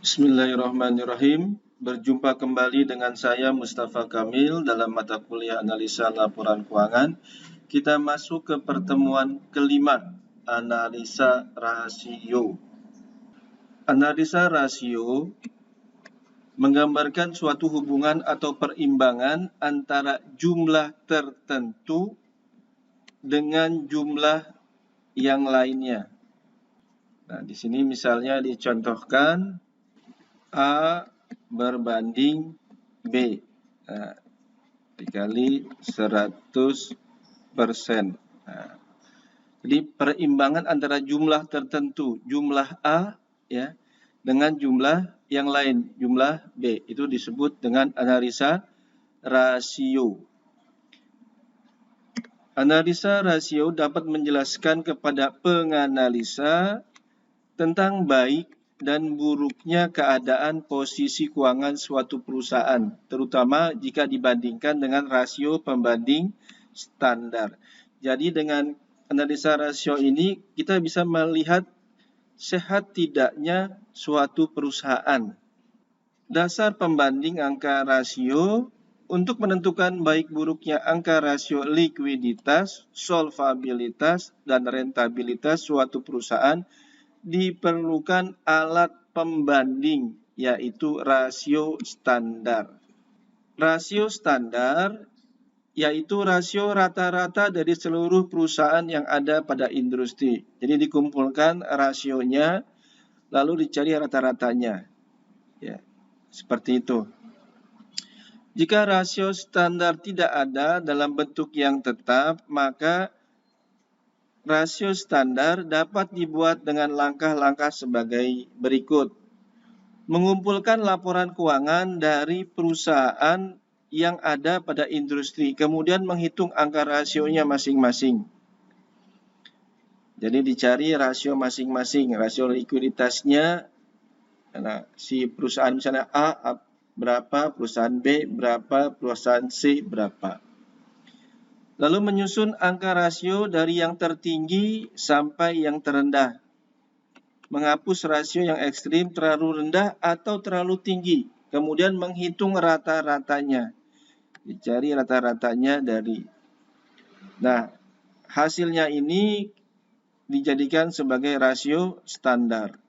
Bismillahirrahmanirrahim. Berjumpa kembali dengan saya Mustafa Kamil dalam mata kuliah analisa laporan keuangan. Kita masuk ke pertemuan kelima, analisa rasio. Analisa rasio menggambarkan suatu hubungan atau perimbangan antara jumlah tertentu dengan jumlah yang lainnya. Nah, di sini misalnya dicontohkan A berbanding B. Nah, dikali 100%. Nah, jadi perimbangan antara jumlah tertentu, jumlah A ya, dengan jumlah yang lain, jumlah B. Itu disebut dengan analisa rasio. Analisa rasio dapat menjelaskan kepada penganalisa tentang baik dan buruknya keadaan posisi keuangan suatu perusahaan, terutama jika dibandingkan dengan rasio pembanding standar. Jadi dengan analisa rasio ini kita bisa melihat sehat tidaknya suatu perusahaan. Dasar pembanding angka rasio untuk menentukan baik buruknya angka rasio likuiditas, solvabilitas, dan rentabilitas suatu perusahaan diperlukan alat pembanding, yaitu rasio standar. Rasio standar yaitu rasio rata-rata dari seluruh perusahaan yang ada pada industri. Jadi dikumpulkan rasionya, lalu dicari rata-ratanya. Ya, seperti itu. Jika rasio standar tidak ada dalam bentuk yang tetap, maka rasio standar dapat dibuat dengan langkah-langkah sebagai berikut. Mengumpulkan laporan keuangan dari perusahaan yang ada pada industri, kemudian menghitung angka rasionya masing-masing. Jadi dicari rasio masing-masing, rasio likuiditasnya. Nah, si perusahaan misalnya A berapa, perusahaan B berapa, perusahaan C berapa. Lalu menyusun angka rasio dari yang tertinggi sampai yang terendah. Menghapus rasio yang ekstrim, terlalu rendah atau terlalu tinggi. Kemudian menghitung rata-ratanya. Dicari rata-ratanya dari. Nah, hasilnya ini dijadikan sebagai rasio standar.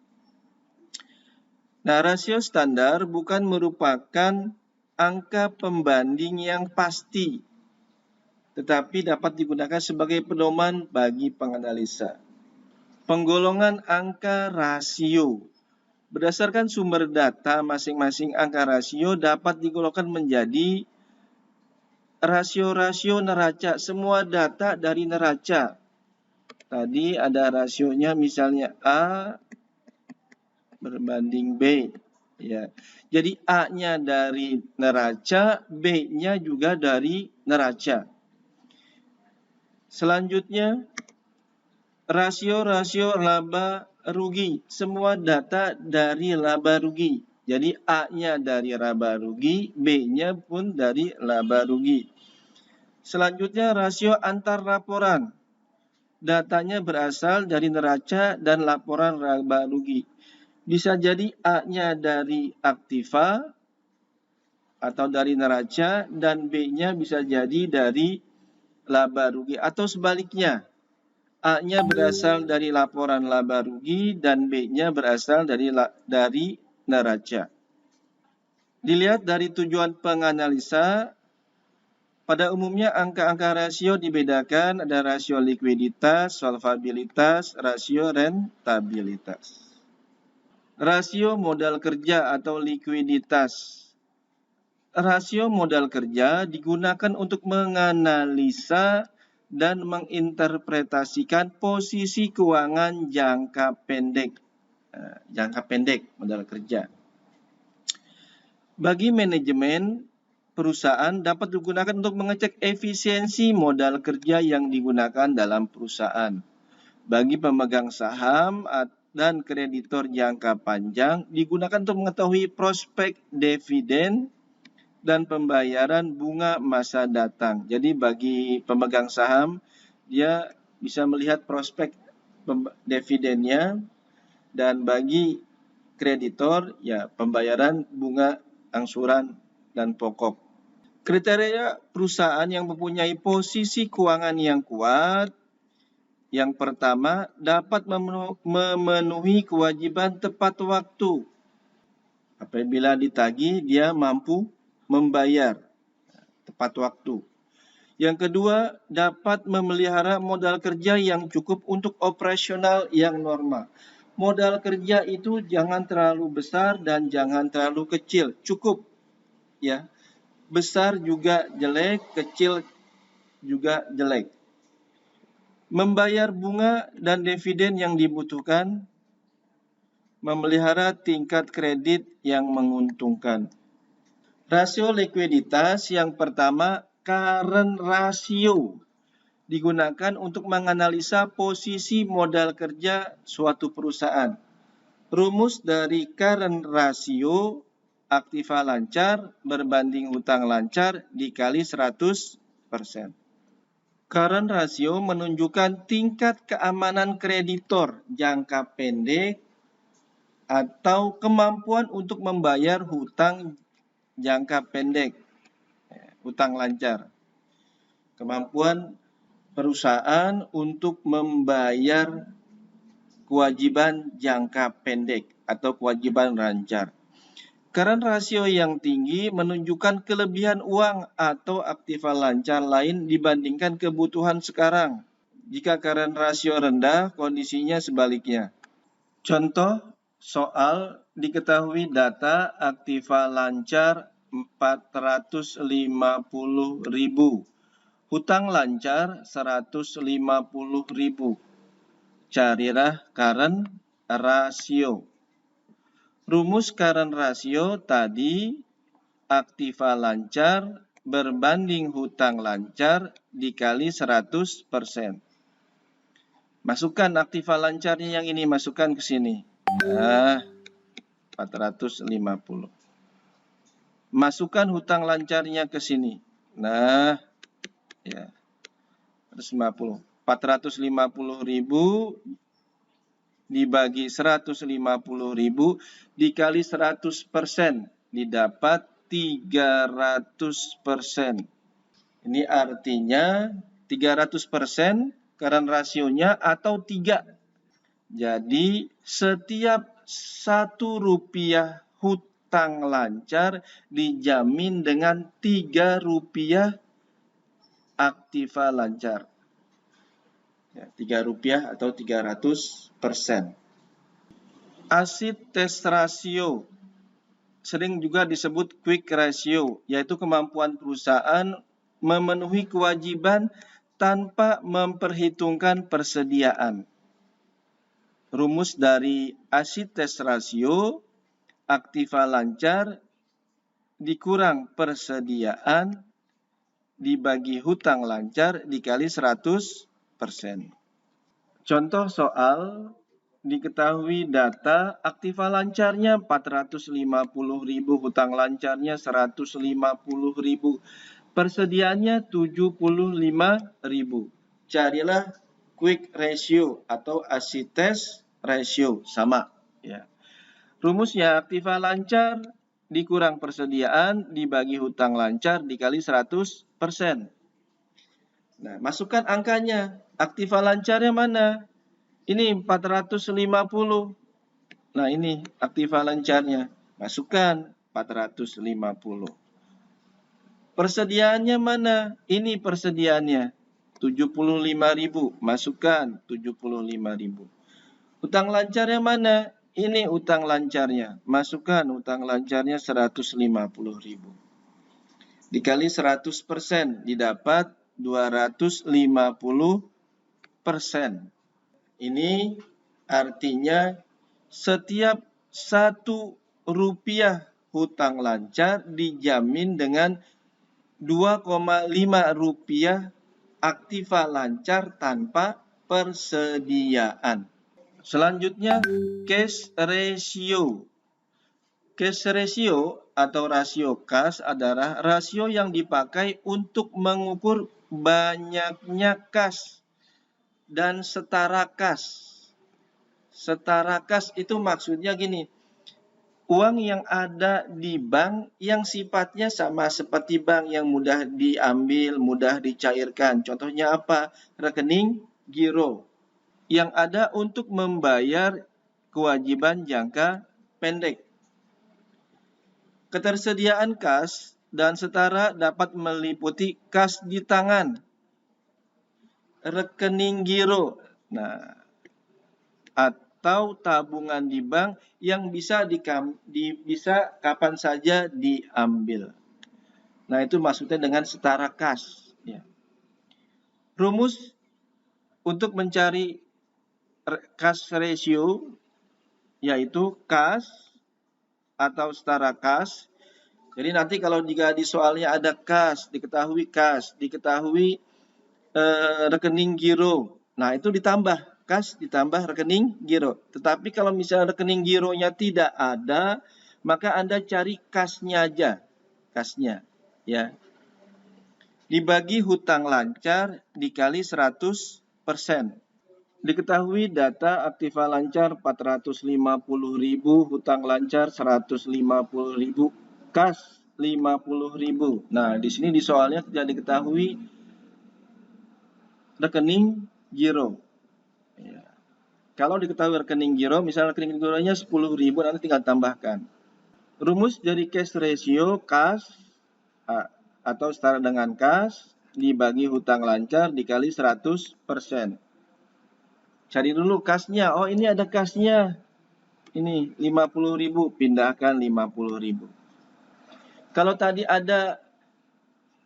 Nah, rasio standar bukan merupakan angka pembanding yang pasti, tetapi dapat digunakan sebagai pedoman bagi penganalisa. Penggolongan angka rasio. Berdasarkan sumber data, masing-masing angka rasio dapat digolongkan menjadi rasio-rasio neraca. Semua data dari neraca. Tadi ada rasionya misalnya A berbanding B. Ya. Jadi A-nya dari neraca, B-nya juga dari neraca. Selanjutnya, rasio-rasio laba rugi. Semua data dari laba rugi. Jadi A-nya dari laba rugi, B-nya pun dari laba rugi. Selanjutnya rasio antar laporan. Datanya berasal dari neraca dan laporan laba rugi. Bisa jadi A-nya dari aktiva atau dari neraca dan B-nya bisa jadi dari laba rugi atau sebaliknya. A-nya berasal dari laporan laba rugi dan B-nya berasal dari neraca. Dilihat dari tujuan penganalisa, pada umumnya angka-angka rasio dibedakan, ada rasio likuiditas, solvabilitas, rasio rentabilitas. Rasio modal kerja atau likuiditas. Rasio modal kerja digunakan untuk menganalisa dan menginterpretasikan posisi keuangan jangka pendek. Jangka pendek modal kerja. Bagi manajemen perusahaan dapat digunakan untuk mengecek efisiensi modal kerja yang digunakan dalam perusahaan. Bagi pemegang saham dan kreditor jangka panjang digunakan untuk mengetahui prospek dividen dan pembayaran bunga masa datang. Jadi bagi pemegang saham, dia bisa melihat prospek dividennya, dan bagi kreditor, ya pembayaran bunga, angsuran, dan pokok. Kriteria perusahaan yang mempunyai posisi keuangan yang kuat, yang pertama, dapat memenuhi kewajiban tepat waktu. Apabila ditagih, dia mampu membayar tepat waktu. Yang kedua, dapat memelihara modal kerja yang cukup untuk operasional yang normal. Modal kerja itu jangan terlalu besar dan jangan terlalu kecil, cukup ya. Besar juga jelek, kecil juga jelek. Membayar bunga dan dividen yang dibutuhkan, memelihara tingkat kredit yang menguntungkan. Rasio likuiditas yang pertama, current ratio, digunakan untuk menganalisa posisi modal kerja suatu perusahaan. Rumus dari current ratio, aktiva lancar berbanding hutang lancar dikali 100%. Current ratio menunjukkan tingkat keamanan kreditor jangka pendek atau kemampuan untuk membayar hutang jangka pendek, hutang lancar. Kemampuan perusahaan untuk membayar kewajiban jangka pendek atau kewajiban lancar. Current rasio yang tinggi menunjukkan kelebihan uang atau aktiva lancar lain dibandingkan kebutuhan sekarang. Jika current rasio rendah, kondisinya sebaliknya. Contoh soal, diketahui data aktiva lancar 450.000, hutang lancar 150.000. Carilah current ratio. Rumus current ratio tadi, aktiva lancar berbanding hutang lancar dikali 100%. Masukkan aktiva lancarnya yang ini, masukkan ke sini. Nah, 450. Masukkan hutang lancarnya ke sini. Nah, ya, 150. 450.000 dibagi 150.000 dikali 100%, didapat 300%. Ini artinya 300% current rasionya atau 3. Jadi setiap Rp1 hutang lancar dijamin dengan Rp3 aktiva lancar. Ya, Rp3 atau 300%. Acid test ratio sering juga disebut quick ratio, yaitu kemampuan perusahaan memenuhi kewajiban tanpa memperhitungkan persediaan. Rumus dari acid test ratio, aktiva lancar dikurang persediaan dibagi hutang lancar dikali 100%. Contoh soal, diketahui data aktiva lancarnya 450.000, hutang lancarnya 150.000, persediaannya 75.000. Carilah quick ratio atau acid test ratio, sama ya. Rumusnya aktiva lancar dikurang persediaan dibagi hutang lancar dikali 100%. Nah, masukkan angkanya. Aktiva lancarnya mana? Ini 450. Nah, ini aktiva lancarnya. Masukkan 450. Persediaannya mana? Ini persediaannya. 75.000. Masukkan 75.000. Utang lancarnya mana? Ini utang lancarnya. Masukkan utang lancarnya 150.000. Dikali 100%, didapat 250%. Ini artinya setiap Rp1 hutang lancar dijamin dengan Rp2,5 aktiva lancar tanpa persediaan. Selanjutnya, cash ratio. Cash ratio atau rasio kas adalah rasio yang dipakai untuk mengukur banyaknya kas dan setara kas. Setara kas itu maksudnya gini, uang yang ada di bank yang sifatnya sama seperti bank, yang mudah diambil, mudah dicairkan. Contohnya apa? Rekening giro yang ada untuk membayar kewajiban jangka pendek. Ketersediaan kas dan setara dapat meliputi kas di tangan, rekening giro, atau tabungan di bank yang bisa kapan saja diambil. Nah, itu maksudnya dengan setara kas. Ya. Rumus untuk mencari kas ratio yaitu kas atau setara kas. Jadi nanti kalau jika di soalnya ada kas, diketahui rekening giro. Nah, itu ditambah kas ditambah rekening giro. Tetapi kalau misalnya rekening gironya tidak ada, maka Anda cari kasnya aja. Kasnya, ya. Dibagi hutang lancar dikali 100%. Diketahui data aktiva lancar 450.000, hutang lancar 150.000, kas 50.000. Nah, di sini di soalnya tidak diketahui rekening giro. Ya. Kalau diketahui rekening giro, misalnya rekening gironya 10.000, nanti tinggal tambahkan. Rumus dari cash ratio kas atau setara dengan kas dibagi hutang lancar dikali 100%. Cari dulu kasnya. Oh, ini ada kasnya. Ini 50.000, pindahkan 50.000. Kalau tadi ada,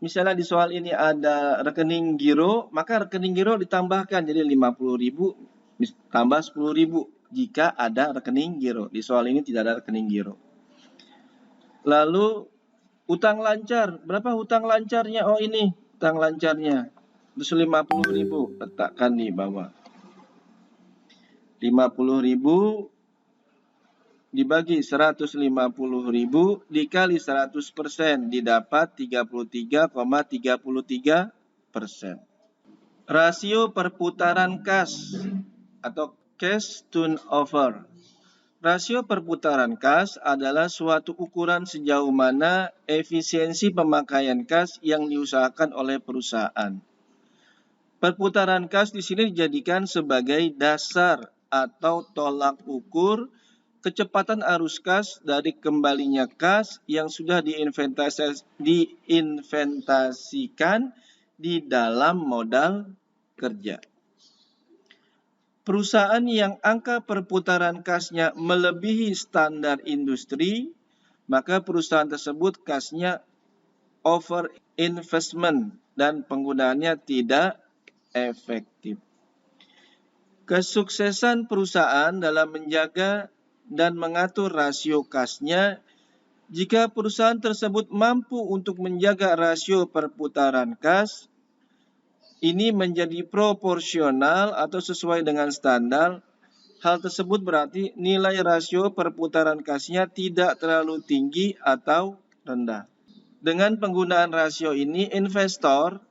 misalnya di soal ini ada rekening giro, maka rekening giro ditambahkan jadi 50.000 tambah 10.000 jika ada rekening giro. Di soal ini tidak ada rekening giro. Lalu utang lancar, berapa hutang lancarnya? Oh, ini utang lancarnya 50.000, letakkan di bawah. 50.000 dibagi 150.000 dikali 100% didapat 33,33%. Rasio perputaran kas atau cash turnover. Rasio perputaran kas adalah suatu ukuran sejauh mana efisiensi pemakaian kas yang diusahakan oleh perusahaan. Perputaran kas di sini dijadikan sebagai dasar atau tolak ukur kecepatan arus kas dari kembalinya kas yang sudah diinventasikan di dalam modal kerja. Perusahaan yang angka perputaran kasnya melebihi standar industri, maka perusahaan tersebut kasnya over investment dan penggunaannya tidak efektif. Kesuksesan perusahaan dalam menjaga dan mengatur rasio kasnya, jika perusahaan tersebut mampu untuk menjaga rasio perputaran kas, ini menjadi proporsional atau sesuai dengan standar. Hal tersebut berarti nilai rasio perputaran kasnya tidak terlalu tinggi atau rendah. Dengan penggunaan rasio ini, investor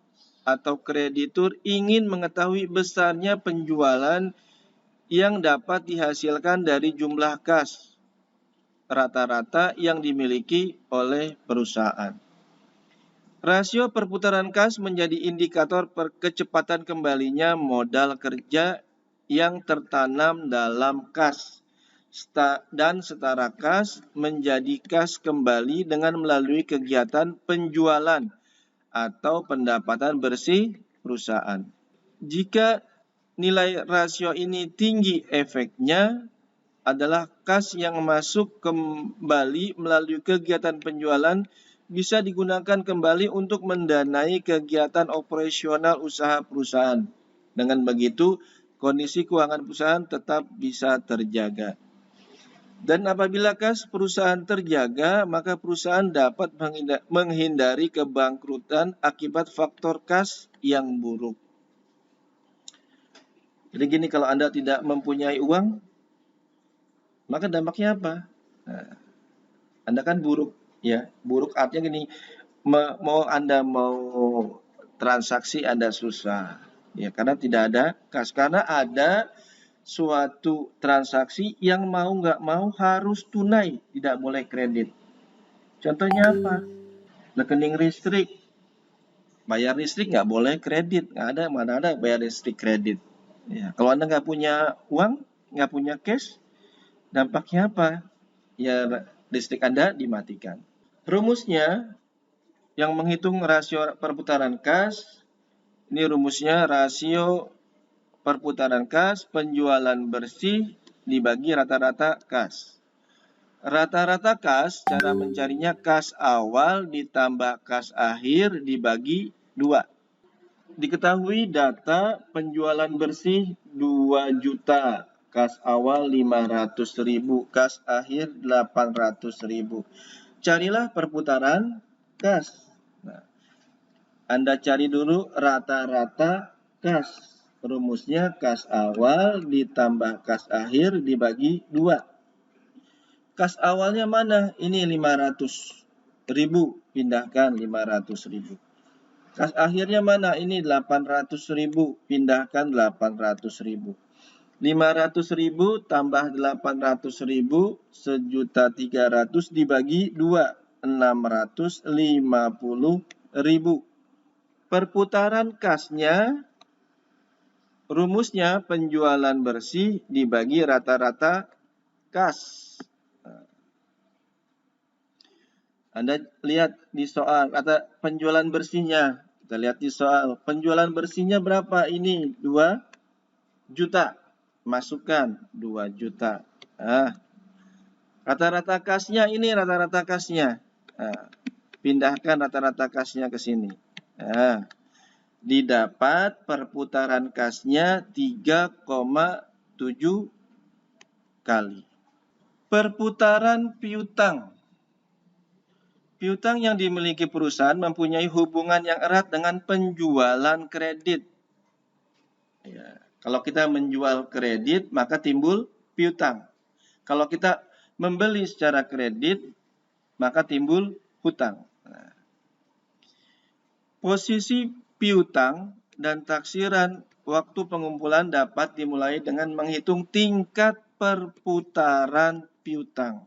atau kreditur ingin mengetahui besarnya penjualan yang dapat dihasilkan dari jumlah kas rata-rata yang dimiliki oleh perusahaan. Rasio perputaran kas menjadi indikator kecepatan kembalinya modal kerja yang tertanam dalam kas, dan setara kas menjadi kas kembali dengan melalui kegiatan penjualan atau pendapatan bersih perusahaan. Jika nilai rasio ini tinggi, efeknya adalah kas yang masuk kembali melalui kegiatan penjualan bisa digunakan kembali untuk mendanai kegiatan operasional usaha perusahaan. Dengan begitu, kondisi keuangan perusahaan tetap bisa terjaga. Dan apabila kas perusahaan terjaga, maka perusahaan dapat menghindari kebangkrutan akibat faktor kas yang buruk. Jadi gini, kalau Anda tidak mempunyai uang, maka dampaknya apa? Nah, Anda kan buruk, ya. Buruk artinya gini, Anda mau transaksi Anda susah, ya, karena tidak ada kas. Karena ada suatu transaksi yang mau nggak mau harus tunai, tidak boleh kredit. Contohnya apa? Rekening listrik. Bayar listrik nggak boleh kredit. Nggak ada, mana ada bayar listrik kredit. Ya, kalau Anda nggak punya uang, nggak punya cash, dampaknya apa? Ya, listrik Anda dimatikan. Rumusnya, yang menghitung rasio perputaran kas, ini rumusnya rasio perputaran kas penjualan bersih dibagi rata-rata kas. Rata-rata kas, cara mencarinya kas awal ditambah kas akhir dibagi 2. Diketahui data penjualan bersih 2 juta, kas awal 500.000, kas akhir 800.000. Carilah perputaran kas. Nah, Anda cari dulu rata-rata kas. Rumusnya kas awal ditambah kas akhir dibagi 2. Kas awalnya mana? Ini 500.000, pindahkan 500.000. Kas akhirnya mana? Ini 800.000, pindahkan 800.000. 500.000 tambah 800.000, 1.300.000 dibagi 2, 650.000. Perputaran kasnya, rumusnya penjualan bersih dibagi rata-rata kas. Anda lihat di soal, kata penjualan bersihnya. Kita lihat di soal, penjualan bersihnya berapa? Ini 2 juta. Masukkan 2 juta. Nah, rata-rata kasnya ini rata-rata kasnya. Nah, pindahkan rata-rata kasnya ke sini. Nah, didapat perputaran kasnya 3,7 kali. Perputaran piutang. Piutang yang dimiliki perusahaan mempunyai hubungan yang erat dengan penjualan kredit. Ya, kalau kita menjual kredit, maka timbul piutang. Kalau kita membeli secara kredit, maka timbul hutang. Nah, posisi piutang dan taksiran waktu pengumpulan dapat dimulai dengan menghitung tingkat perputaran piutang.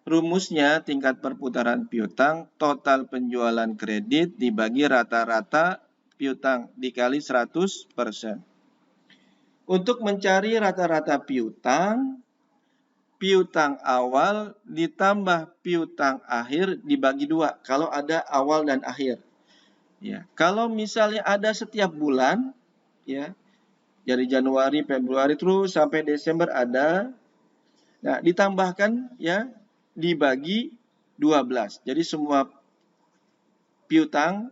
Rumusnya tingkat perputaran piutang, total penjualan kredit dibagi rata-rata piutang dikali 100%. Untuk mencari rata-rata piutang, piutang awal ditambah piutang akhir dibagi 2 kalau ada awal dan akhir. Ya, kalau misalnya ada setiap bulan, ya, dari Januari, Februari terus sampai Desember ada, nah ditambahkan ya dibagi 12. Jadi semua piutang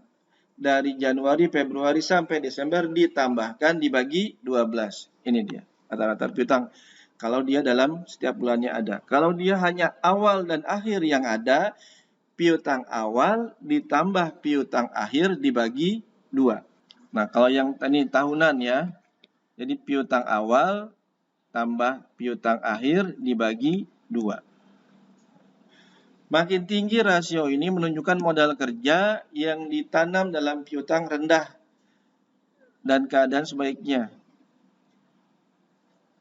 dari Januari, Februari sampai Desember ditambahkan dibagi 12. Ini dia rata-rata piutang. Kalau dia dalam setiap bulannya ada. Kalau dia hanya awal dan akhir yang ada, piutang awal ditambah piutang akhir dibagi 2. Nah, kalau yang tadi tahunan ya. Jadi piutang awal tambah piutang akhir dibagi 2. Makin tinggi rasio ini menunjukkan modal kerja yang ditanam dalam piutang rendah dan keadaan sebaiknya.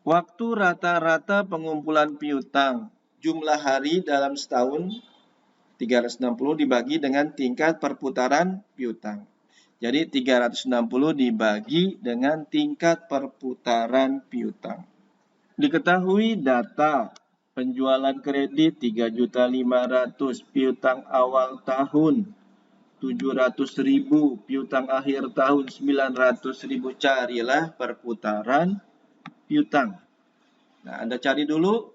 Waktu rata-rata pengumpulan piutang, jumlah hari dalam setahun 360 dibagi dengan tingkat perputaran piutang. Jadi 360 dibagi dengan tingkat perputaran piutang. Diketahui data penjualan kredit 3.500.000, piutang awal tahun 700.000, piutang akhir tahun 900.000. Carilah perputaran piutang. Nah, Anda cari dulu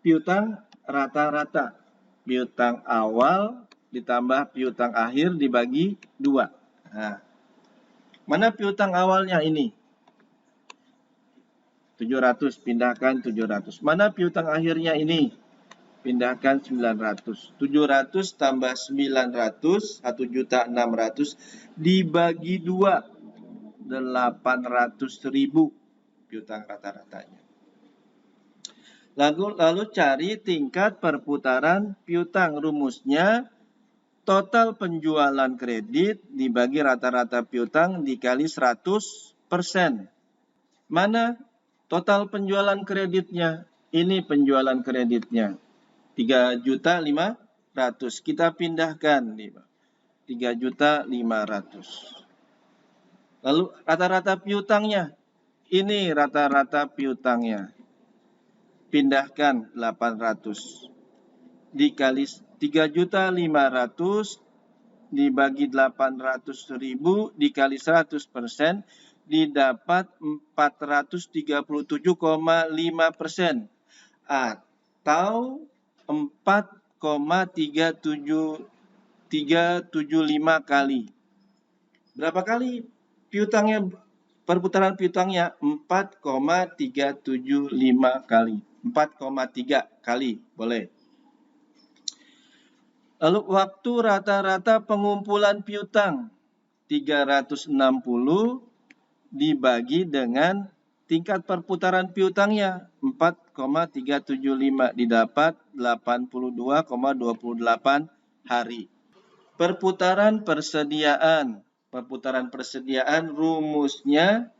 piutang rata-rata. Piutang awal ditambah piutang akhir dibagi 2. Nah, mana piutang awalnya ini? 700, pindahkan 700. Mana piutang akhirnya ini? Pindahkan 900. 700 tambah 900, 1.600.000 dibagi 2, 800.000 piutang rata-ratanya. Lalu cari tingkat perputaran piutang. Rumusnya total penjualan kredit dibagi rata-rata piutang dikali 100%. Mana Total penjualan kreditnya, ini penjualan kreditnya 3.500.000. Kita pindahkan 3.500.000. Lalu rata-rata piutangnya, ini rata-rata piutangnya. Pindahkan 800 dikali 3.500.000 dibagi 800.000 dikali 100% didapat 437,5% atau 4,375 kali. Berapa kali piutangnya, perputaran piutangnya? 4,375 kali. 4,3 kali, boleh. Lalu waktu rata-rata pengumpulan piutang 360 dibagi dengan tingkat perputaran piutangnya 4,375 didapat 82,28 hari. Perputaran persediaan. Perputaran persediaan rumusnya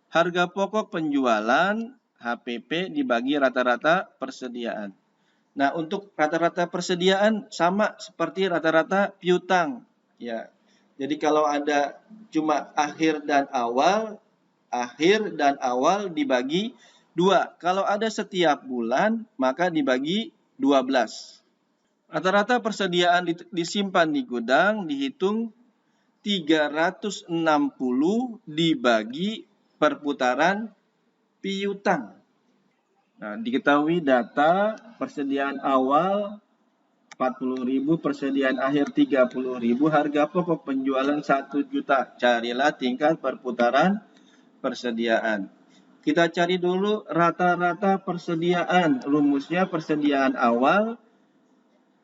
harga pokok penjualan HPP dibagi rata-rata persediaan. Nah, untuk rata-rata persediaan sama seperti rata-rata piutang, ya. Jadi kalau ada cuma akhir dan awal dibagi 2. Kalau ada setiap bulan, maka dibagi 12. Rata-rata persediaan disimpan di gudang dihitung 360 dibagi perputaran piutang. Nah, diketahui data persediaan awal 40.000, persediaan akhir 30.000, harga pokok penjualan 1 juta. Carilah tingkat perputaran persediaan. Kita cari dulu rata-rata persediaan. Rumusnya persediaan awal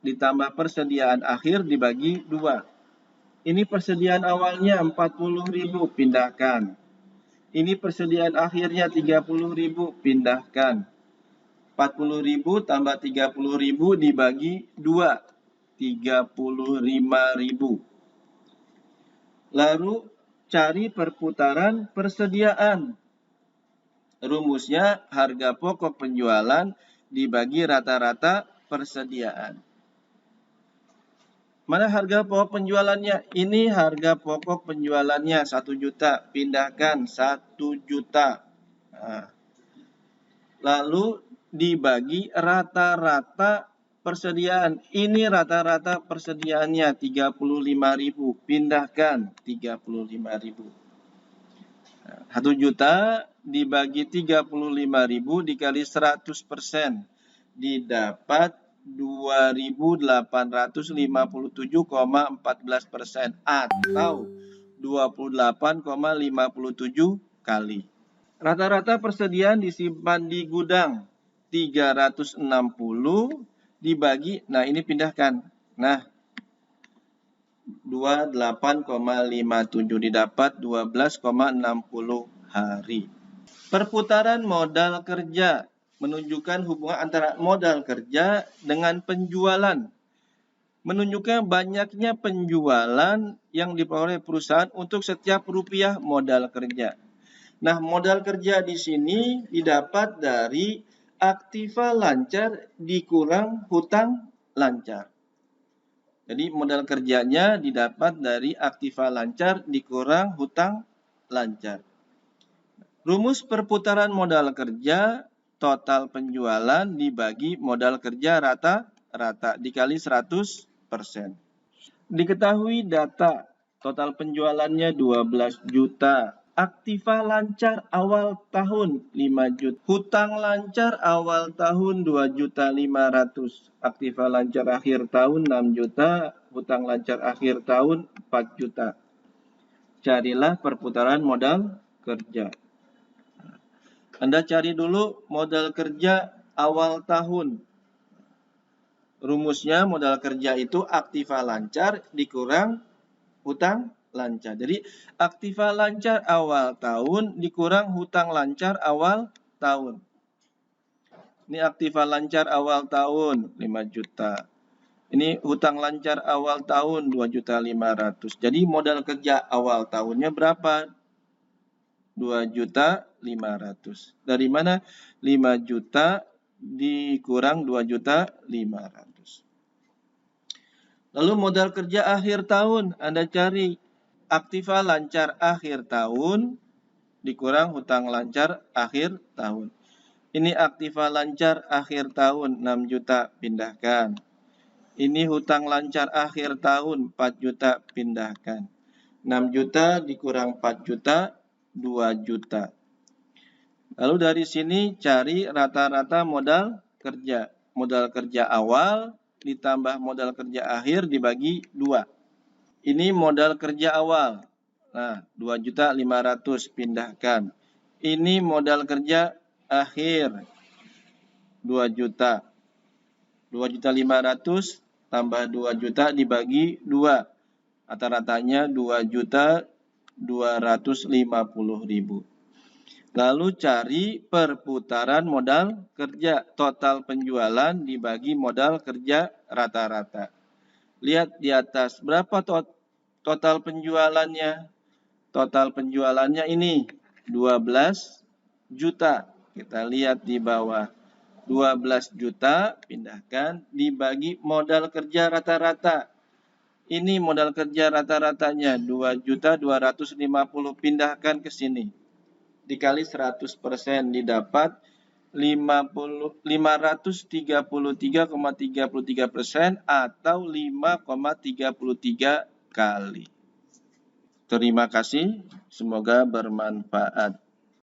ditambah persediaan akhir dibagi 2. Ini persediaan awalnya 40.000, pindahkan. Ini persediaan akhirnya 30.000, pindahkan. 40.000 tambah 30.000 dibagi 2, 35.000. Lalu cari perputaran persediaan. Rumusnya harga pokok penjualan dibagi rata-rata persediaan. Mana harga pokok penjualannya? Ini harga pokok penjualannya 1 juta, pindahkan 1 juta. Nah, lalu dibagi rata-rata persediaan. Ini rata-rata persediaannya 35.000. Pindahkan 35.000. 1 juta dibagi 35.000 dikali 100%. Didapat 2.857,14% atau 28,57 kali. Rata-rata persediaan disimpan di gudang 360 dibagi, nah ini pindahkan. Nah, 28,57 didapat 12,60 hari. Perputaran modal kerja menunjukkan hubungan antara modal kerja dengan penjualan. Menunjukkan banyaknya penjualan yang diperoleh perusahaan untuk setiap rupiah modal kerja. Nah, modal kerja di sini didapat dari aktiva lancar dikurang hutang lancar. Jadi modal kerjanya didapat dari aktiva lancar dikurang hutang lancar. Rumus perputaran modal kerja, total penjualan dibagi modal kerja rata-rata dikali 100%. Diketahui data total penjualannya 12 juta. Aktiva lancar awal tahun 5 juta. Hutang lancar awal tahun 2.500.000. Aktiva lancar akhir tahun 6 juta. Hutang lancar akhir tahun 4 juta. Carilah perputaran modal kerja. Anda cari dulu modal kerja awal tahun. Rumusnya modal kerja itu aktiva lancar dikurang hutang lancar. Jadi aktiva lancar awal tahun dikurang hutang lancar awal tahun. Ini aktiva lancar awal tahun 5 juta. Ini hutang lancar awal tahun 2.500.000. Jadi modal kerja awal tahunnya berapa? 2.500.000. Dari mana 5 juta dikurang 2.500.000? Lalu modal kerja akhir tahun, Anda cari aktiva lancar akhir tahun dikurang hutang lancar akhir tahun. Ini aktiva lancar akhir tahun 6 juta, pindahkan. Ini hutang lancar akhir tahun 4 juta, pindahkan. 6 juta dikurang 4 juta, 2 juta. Lalu dari sini cari rata-rata modal kerja. Modal kerja awal ditambah modal kerja akhir dibagi 2. Ini modal kerja awal. Nah, 2.500.000, pindahkan. Ini modal kerja akhir 2 juta. 2.500.000 tambah 2 juta dibagi 2. Rata-ratanya 2.250.000. Lalu cari perputaran modal kerja. Total penjualan dibagi modal kerja rata-rata. Lihat di atas, berapa total penjualannya? Total penjualannya ini 12 juta. Kita lihat di bawah. 12 juta, pindahkan, dibagi modal kerja rata-rata. Ini modal kerja rata-ratanya 2.250.000, pindahkan ke sini. Dikali 100% didapat 533,33% atau 5,33 kali. Terima kasih, semoga bermanfaat.